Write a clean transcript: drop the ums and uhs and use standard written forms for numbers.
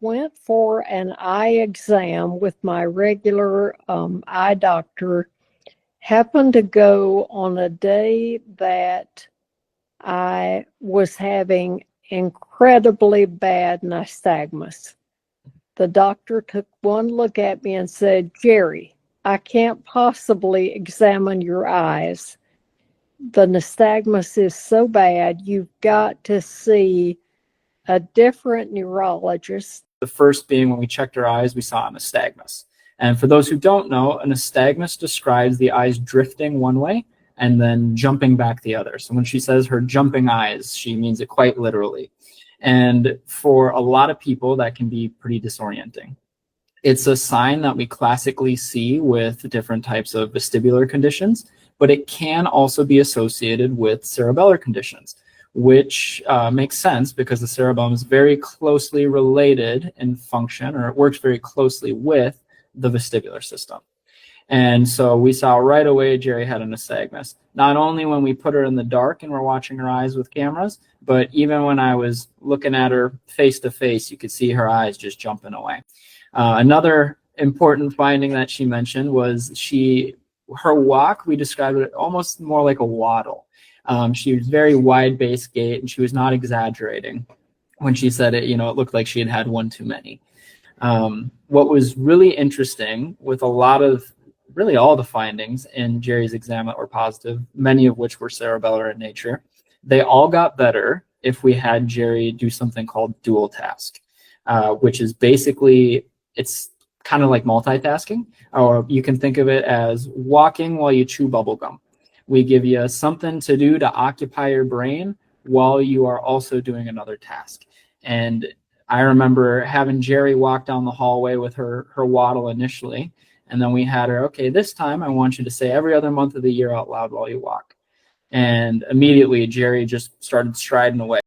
went for an eye exam with my regular eye doctor. Happened to go on a day that I was having incredibly bad nystagmus. The doctor took one look at me and said, "Gerry, I can't possibly examine your eyes. The nystagmus is so bad, you've got to see a different neurologist." The first being when we checked her eyes, we saw a nystagmus. And for those who don't know, a nystagmus describes the eyes drifting one way and then jumping back the other. So when she says her jumping eyes, she means it quite literally. And for a lot of people, that can be pretty disorienting. It's a sign that we classically see with different types of vestibular conditions, but it can also be associated with cerebellar conditions, which makes sense because the cerebellum is very closely related in function, or it works very closely with the vestibular system. And so we saw right away Gerry had a nystagmus, not only when we put her in the dark and we're watching her eyes with cameras, but even when I was looking at her face to face, you could see her eyes just jumping away. Another important finding that she mentioned was her walk, we described it almost more like a waddle. She was very wide base gait, and she was not exaggerating when she said it. It looked like she had had one too many. What was really interesting with really all the findings in Gerry's exam that were positive, many of which were cerebellar in nature, they all got better if we had Gerry do something called dual task, which is basically, it's kind of like multitasking, or you can think of it as walking while you chew bubble gum. We give you something to do to occupy your brain while you are also doing another task. And I remember having Gerry walk down the hallway with her waddle initially, and then we had her, okay, this time I want you to say every other month of the year out loud while you walk. And immediately Gerry just started striding away.